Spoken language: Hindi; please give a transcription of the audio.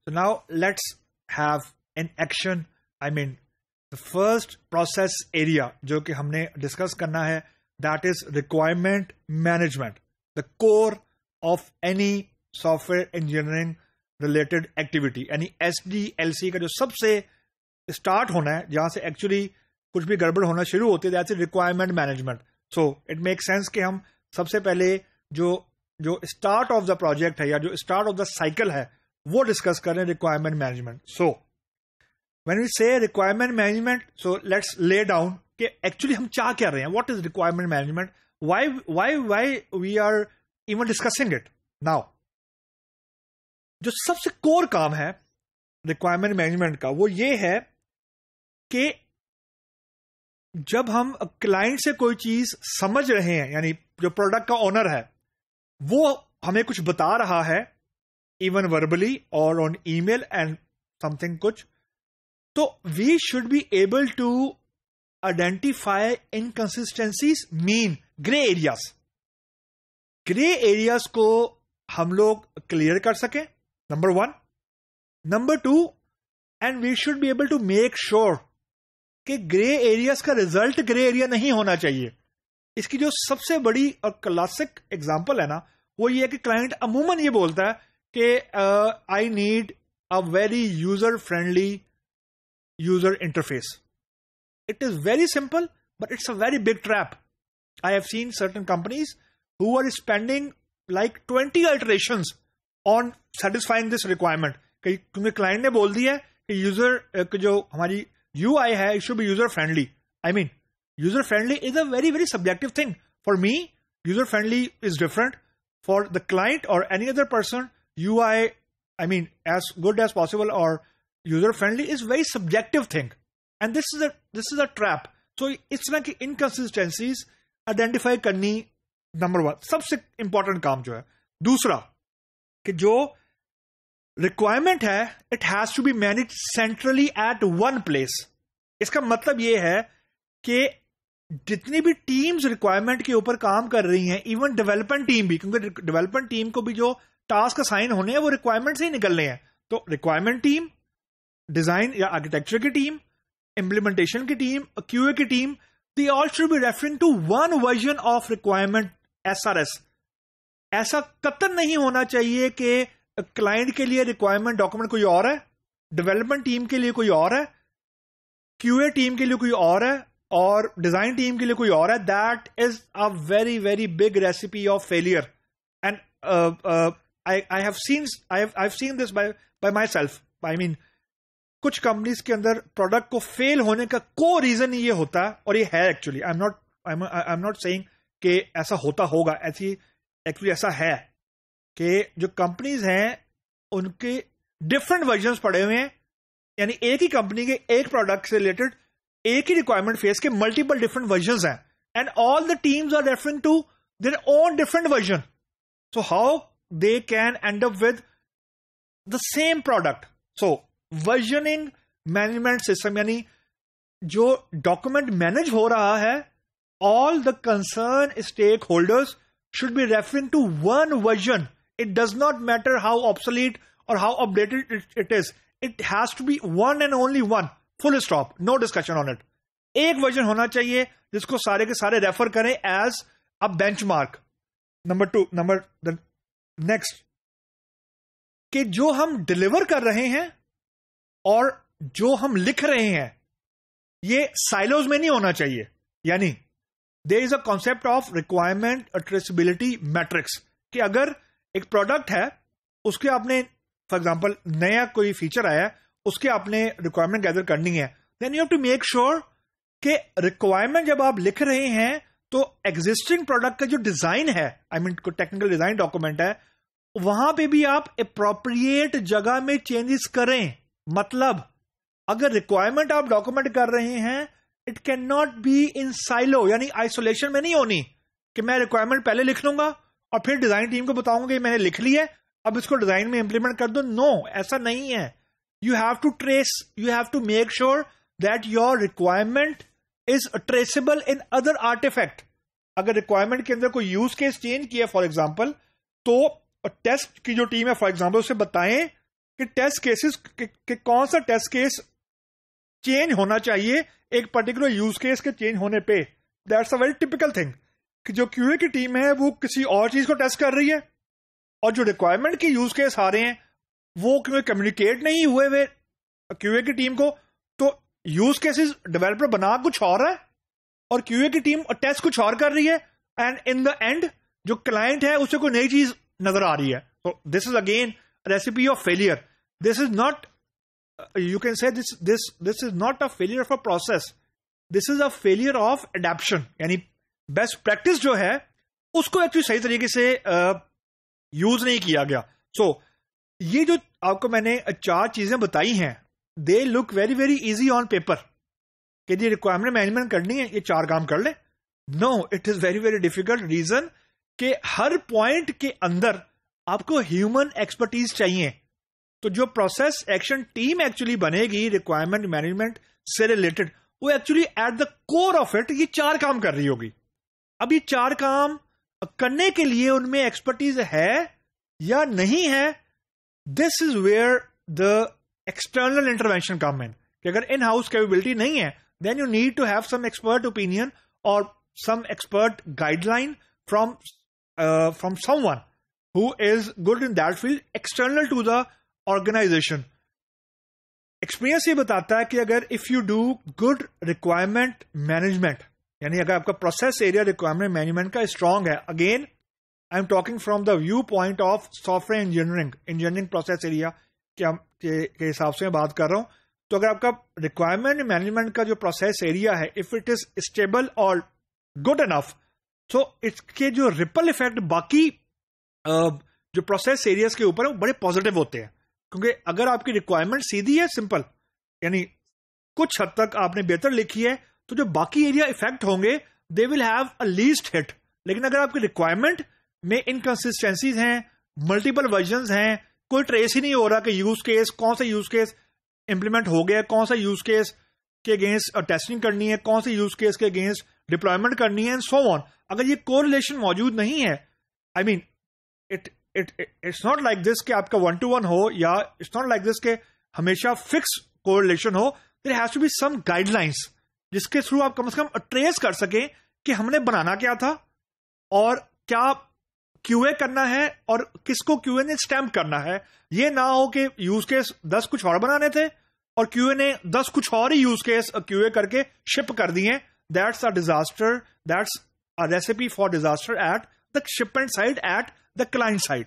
So now let's have an action. I mean, the first process area जो कि हमने discuss करना है, that is requirement management, the core of any software engineering related activity. यानी SDLC का जो सबसे start होना है, जहाँ से actually कुछ भी गड़बड़ होना शुरू होती है, that's requirement management. So it makes sense कि हम सबसे पहले जो start of the project है या जो start of the cycle है वो discuss करें requirement management. So when we say requirement management, so let's lay down कि actually हम चाह क्या रहे हैं, what is requirement management, why we are even discussing it now. जो सबसे core काम है requirement management का वो ये है कि जब हम क्लाइंट से कोई चीज समझ रहे हैं, यानी जो प्रोडक्ट का ओनर है वो हमें कुछ बता रहा है इवन वर्बली और ऑन ईमेल एंड समथिंग कुछ, तो we should be able to identify inconsistencies, mean grey areas. Grey areas को हम लोग क्लियर कर सकें, number 1. Number 2, and we should be able to make sure कि ग्रे एरियाज का रिजल्ट ग्रे एरिया नहीं होना चाहिए. इसकी जो सबसे बड़ी और क्लासिक एग्जांपल है ना, वो ये है कि क्लाइंट अमूमन ये बोलता है कि I need a very user friendly user interface. It is very simple but it's a very big trap. I have seen certain companies who are spending like 20 alterations on satisfying this requirement. क्योंकि क्लाइंट ने बोल दिया है कि यूजर जो हमारी UI है, it should be user friendly. I mean, user friendly is a very, very subjective thing. For me, user friendly is different. For the client or any other person, UI, I mean, as good as possible or user friendly is very subjective thing. And this is a trap. So it's like inconsistencies identify करनी number 1. सबसे important काम जो है. दूसरा, कि जो रिक्वायरमेंट है, it has to be manage centrally at one place. इसका मतलब यह है कि जितनी भी टीम्स रिक्वायरमेंट के ऊपर काम कर रही हैं, इवन डेवलपमेंट टीम भी, क्योंकि डेवलपमेंट टीम को भी जो टास्क असाइन होने हैं वो रिक्वायरमेंट से ही निकलने हैं. तो रिक्वायरमेंट टीम, डिजाइन या आर्किटेक्चर की टीम, इंप्लीमेंटेशन की टीम, क्यूए की team, they all should be referring to one version of requirement SRS. ऐसा कतई नहीं होना चाहिए कि क्लाइंट के लिए रिक्वायरमेंट डॉक्यूमेंट कोई और है, डेवलपमेंट टीम के लिए कोई और है, क्यूए टीम के लिए कोई और है और डिजाइन टीम के लिए कोई और है. That is a very very big recipe of failure. And I have seen this by my self. I mean, कुछ कंपनीज के अंदर प्रोडक्ट को फेल होने का कोई रीजन ये होता है, और ये है actually, I am not saying कि ऐसा होता होगा, एक्चुअली ऐसा है कि जो कंपनीज हैं उनके डिफरेंट वर्जन्स पड़े हुए हैं. यानी एक ही कंपनी के एक प्रोडक्ट से रिलेटेड एक ही रिक्वायरमेंट फेस के मल्टीपल डिफरेंट वर्जन्स हैं, and all the teams are referring to their own different version. So how they can end up with the same product. So versioning management system, यानी जो डॉक्यूमेंट मैनेज हो रहा है, all the concern stakeholders should be referring to one version. It does not matter how obsolete or how updated it is. It has to be one and only one. Full stop. No discussion on it. एक वर्जन होना चाहिए जिसको सारे के सारे रेफर करें as a benchmark. The next, कि जो हम डिलीवर कर रहे हैं और जो हम लिख रहे हैं ये साइलोज में नहीं होना चाहिए. यानी there is a concept of requirement traceability matrix, कि अगर एक प्रोडक्ट है, उसके आपने फॉर एग्जांपल नया कोई फीचर आया, उसके आपने रिक्वायरमेंट गैदर करनी है, then you have to make sure कि रिक्वायरमेंट जब आप लिख रहे हैं तो एग्जिस्टिंग प्रोडक्ट का जो डिजाइन है, I mean technical design document है, वहां पे भी आप अप्रोप्रिएट जगह में चेंजेस करें. मतलब अगर रिक्वायरमेंट आप डॉक्यूमेंट कर रहे हैं, it can not be in silo, यानी आइसोलेशन में नहीं होनी कि मैं रिक्वायरमेंट पहले लिख लूंगा और फिर डिजाइन टीम को बताऊंगा कि मैंने लिख ली है, अब इसको डिजाइन में इंप्लीमेंट कर दो. नो, ऐसा नहीं है. You have to trace, you have to make sure that your requirement is traceable in other artifact. अगर रिक्वायरमेंट के अंदर कोई यूज केस चेंज किया फॉर एग्जाम्पल, तो टेस्ट की जो टीम है फॉर एग्जाम्पल उसे बताएं कि टेस्ट केसेस कि कौन सा टेस्ट केस चेंज होना चाहिए एक पर्टिकुलर यूज केस के चेंज होने पे। That's a very typical thing कि जो क्यूए की टीम है वो किसी और चीज को टेस्ट कर रही है, और जो रिक्वायरमेंट के यूज केस आ रहे हैं वो क्यों कम्युनिकेट नहीं हुए हुए क्यूए की टीम को, तो यूज केसेस डेवलपर बना कुछ और है और क्यूए की टीम टेस्ट कुछ और कर रही है, एंड इन द एंड जो क्लाइंट है उसे कोई नई चीज नजर आ रही है। तो this is again recipe of failure. This is not, you can say this is not a failure of a process, this is a failure of adaptation। यानी बेस्ट प्रैक्टिस जो है उसको एक्चुअली सही तरीके से यूज नहीं किया गया। सो ये जो आपको मैंने 4 चीजें बताई हैं, they look very very easy on paper कि जी रिक्वायरमेंट मैनेजमेंट करनी है, ये 4 काम कर ले। No, it is very very difficult. Reason कि हर पॉइंट के अंदर आपको ह्यूमन एक्सपर्टीज चाहिए। तो जो प्रोसेस एक्शन टीम एक्चुअली बनेगी रिक्वायरमेंट मैनेजमेंट से रिलेटेड, वो actually at the core of it ये 4 काम कर रही होगी। अब ये 4 काम करने के लिए उनमें एक्सपर्टीज है या नहीं है, this is where the external intervention come in. कि अगर इन हाउस कैपेबिलिटी नहीं है, then you need to have some expert opinion और some expert guideline from someone who is good in that field external to the organisation. Experience ये बताता है कि अगर if you do good requirement management, यानी अगर आपका प्रोसेस एरिया रिक्वायरमेंट मैनेजमेंट का स्ट्रांग है, again I am talking from the view point of software engineering process area के हिसाब से मैं बात कर रहा हूं। तो अगर आपका रिक्वायरमेंट मैनेजमेंट का जो प्रोसेस एरिया है, इफ इट इज स्टेबल और गुड इनफ, तो इसके जो रिपल इफेक्ट बाकी जो प्रोसेस एरियाज के ऊपर है वो बड़े पॉजिटिव होते हैं। क्योंकि अगर आपकी रिक्वायरमेंट सीधी है, सिंपल, यानी कुछ हद तक आपने बेहतर लिखी है, तो जो बाकी एरिया इफेक्ट होंगे they will have a least hit. लेकिन अगर आपकी रिक्वायरमेंट में इनकंसिस्टेंसीज हैं, मल्टीपल वर्जन्स हैं, कोई ट्रेस ही नहीं हो रहा कि यूज केस कौन सा यूज केस इंप्लीमेंट हो गया, कौन सा यूज केस के अगेंस्ट टेस्टिंग करनी है, कौन से यूज केस के अगेंस्ट डिप्लॉयमेंट करनी है, एंड सो ऑन। अगर ये कोरिलेशन मौजूद नहीं है, I mean it's not like this कि आपका 1-to-1 हो, या इट्स नॉट लाइक दिस के हमेशा फिक्स कोरिलेशन हो। There has to be some guidelines जिसके थ्रू आप कम से कम ट्रेस कर सकें कि हमने बनाना क्या था और क्या क्यूए करना है और किसको क्यूए ने स्टैम्प करना है। ये ना हो कि यूज केस 10 कुछ और बनाने थे और क्यूए ने 10 कुछ और ही यूज केस क्यूए करके शिप कर दिए। That's a disaster, that's a recipe for disaster at the shipment side, at the client side.